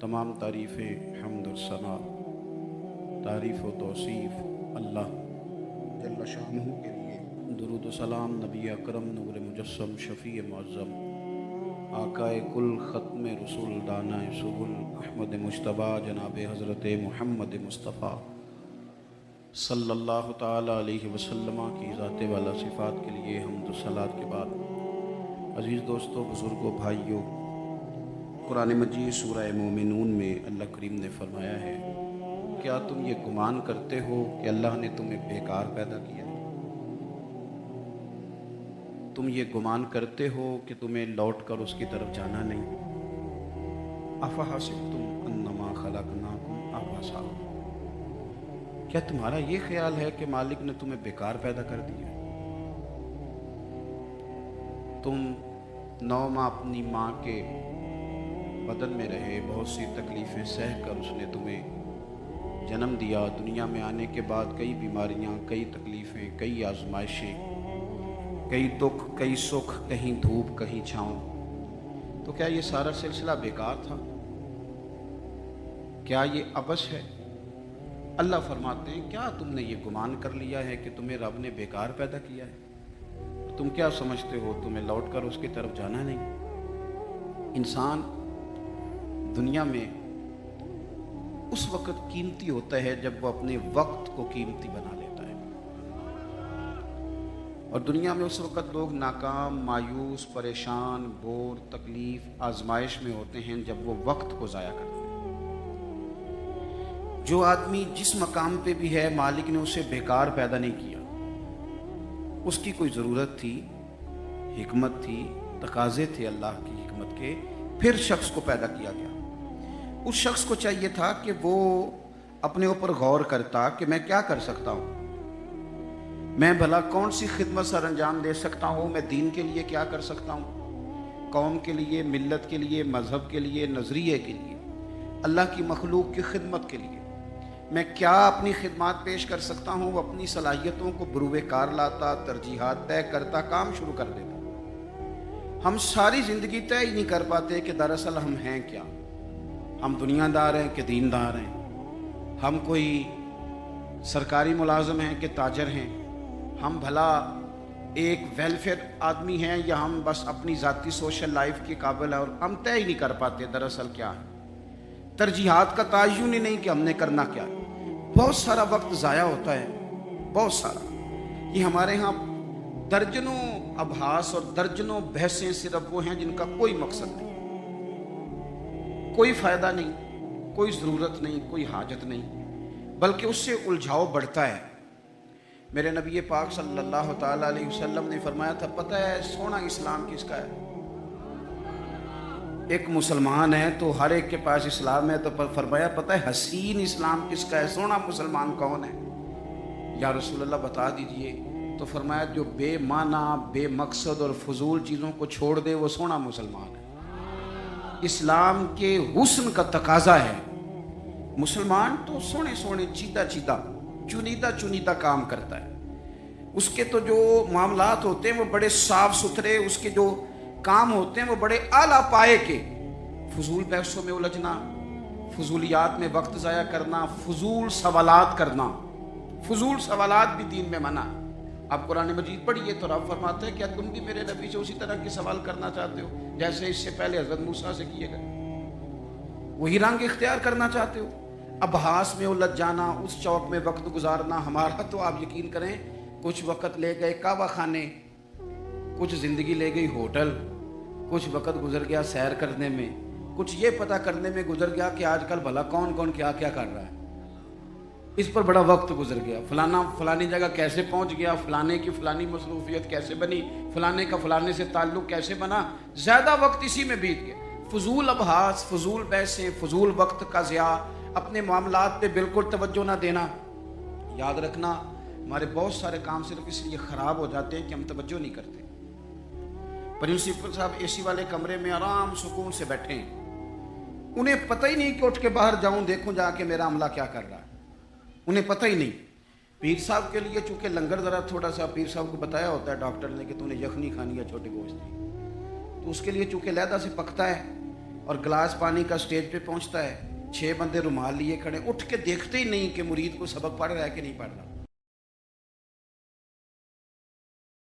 तमाम तारीफ़ें हम्द और सना, तारीफ़ व तौसीफ़ अल्लाह जल्ल शानहू के लिए। दुरूद व सलाम नबी अकरम नूर मुजस्सम शफ़ी मुअज़्ज़म आकाए कुल ख़त्म रसूल दाना सुबुल अहमद मुज्तबा जनाब हज़रत मुहम्मद मुस्तफ़ा सल्लल्लाहु ताला अलैहि वसल्लम की ज़ात वाला सिफ़ात के लिए हम्द व सलात के बाद, अज़ीज़ दोस्तों, बुज़ुर्गों, भाइयों, कुरान मजीद सूरह मोमिनून में अल्लाह करीम ने फरमाया है, क्या तुम ये गुमान करते हो कि अल्लाह ने तुम्हें बेकार पैदा किया? तुम ये गुमान करते हो कि तुम्हें लौट कर उसकी तरफ जाना नहीं? अफ़हसिबतुम अन्नमा खलक़नाकुम अबसा, क्या तुम्हारा ये ख्याल है कि मालिक ने तुम्हें बेकार पैदा कर दिया? तुम 9 माह अपनी माँ के बदन में रहे, बहुत सी तकलीफ़ें सह कर उसने तुम्हें जन्म दिया। दुनिया में आने के बाद कई बीमारियाँ, कई तकलीफ़ें, कई आजमाइशें, कई दुख, कई सुख, कहीं धूप कहीं छाँव, तो क्या ये सारा सिलसिला बेकार था? क्या ये अबस है? अल्लाह फरमाते हैं, क्या तुमने ये गुमान कर लिया है कि तुम्हें रब ने बेकार पैदा किया है? तुम क्या समझते हो तुम्हें लौट कर उसकी तरफ जाना नहीं? इंसान दुनिया में उस वक़्त कीमती होता है जब वो अपने वक्त को कीमती बना लेता है, और दुनिया में उस वक़्त लोग नाकाम, मायूस, परेशान, बोर, तकलीफ़, आजमाइश में होते हैं जब वो वक्त को ज़ाया करते हैं। जो आदमी जिस मकाम पे भी है, मालिक ने उसे बेकार पैदा नहीं किया। उसकी कोई ज़रूरत थी, हिकमत थी, तकाज़े थे अल्लाह की हिकमत के, फिर शख्स को पैदा किया गया। उस शख्स को चाहिए था कि वो अपने ऊपर गौर करता कि मैं क्या कर सकता हूँ, मैं भला कौन सी खिदमत सर अंजाम दे सकता हूँ, मैं दीन के लिए क्या कर सकता हूँ, कौम के लिए, मिल्लत के लिए, मज़हब के लिए, नज़रिए के लिए, अल्लाह की मखलूक की खिदमत के लिए मैं क्या अपनी खिदमत पेश कर सकता हूँ। वो अपनी सलाहियतों को बरूए कार लाता, तरजीहात तय करता, काम शुरू कर देता। हम सारी ज़िंदगी तय ही नहीं कर पाते कि दरअसल हम हैं क्या। हम दुनियादार हैं कि दीनदार हैं, हम कोई सरकारी मुलाजिम हैं कि ताजर हैं, हम भला एक वेलफेयर आदमी हैं या हम बस अपनी ज़ाती सोशल लाइफ के काबिल हैं, और हम तय ही नहीं कर पाते दरअसल क्या है। तरजीहात का तयन ही नहीं कि हमने करना क्या है। बहुत सारा वक्त ज़ाया होता है, बहुत सारा। ये हमारे यहाँ दर्जनों अभास और दर्जनों बहसें सिर्फ वो हैं जिनका कोई मकसद नहीं, कोई फ़ायदा नहीं, कोई ज़रूरत नहीं, कोई हाजत नहीं, बल्कि उससे उलझाव बढ़ता है। मेरे नबी पाक सल्लल्लाहु ताला अलैहि वसल्लम ने फरमाया था, पता है सोना इस्लाम किसका है? एक मुसलमान है तो हर एक के पास इस्लाम है, तो फरमाया पता है हसीन इस्लाम किसका है? सोना मुसलमान कौन है या रसूलल्लाह बता दीजिए। तो फरमाया जो बेमाना, बेमकसद और फजूल चीज़ों को छोड़ दे वो सोना मुसलमान है। इस्लाम के हुस्न का तकाजा है। मुसलमान तो सोने सोने, चीदा चीदा, चुनीदा चुनीदा काम करता है। उसके तो जो मामलात होते हैं वो बड़े साफ सुथरे, उसके जो काम होते हैं वो बड़े आला पाए के। फजूल बहसों में उलझना, फजूलियात में वक्त ज़ाया करना, फजूल सवालात करना, फजूल सवालात भी दीन में मना। आप कुरान मजीद पढ़िए तो रब फरमाते हैं, क्या तुम भी मेरे नबी से उसी तरह के सवाल करना चाहते हो जैसे इससे पहले हज़रत मूसा से किए गए? वही रंग इख्तियार करना चाहते हो? अबहास में उलझ जाना, उस चौक में वक्त गुजारना। हमारा तो आप यकीन करें, कुछ वक्त ले गए काबा खाने, कुछ ज़िंदगी ले गई होटल, कुछ वक्त गुजर गया सैर करने में, कुछ ये पता करने में गुजर गया कि आजकल भला कौन कौन क्या क्या कर रहा है। इस पर बड़ा वक्त गुजर गया। फलाना फलानी जगह कैसे पहुंच गया, फलाने की फलानी मसरूफियत कैसे बनी, फलाने का फलाने से ताल्लुक़ कैसे बना, ज़्यादा वक्त इसी में बीत गया। फजूल अबहास, फजूल बहसें, फजूल वक्त का ज़िया, अपने मामलात पे बिल्कुल तवज्जो ना देना। याद रखना, हमारे बहुत सारे काम सिर्फ इसलिए ख़राब हो जाते हैं कि हम तवज्जो नहीं करते। प्रिंसिपल साहब एसी वाले कमरे में आराम सुकून से बैठे हैं, उन्हें पता ही नहीं कि उठ के बाहर जाऊं, देखूं जाके मेरा अमला क्या कर रहा है, उन्हें पता ही नहीं। पीर साहब के लिए चूंकि लंगर ज़रा थोड़ा सा पीर साहब को बताया होता है डॉक्टर ने कि तूने यखनी खानी है छोटे गोश्त की, तो उसके लिए चूंकि लहदा से पकता है, اور گلاس پانی کا سٹیج پہ پہنچتا ہے، 6 بندے رومال لیے کھڑے، اٹھ کے دیکھتے ہی نہیں کہ مرید کو سبق پڑھ رہا ہے کہ نہیں پڑھ رہا۔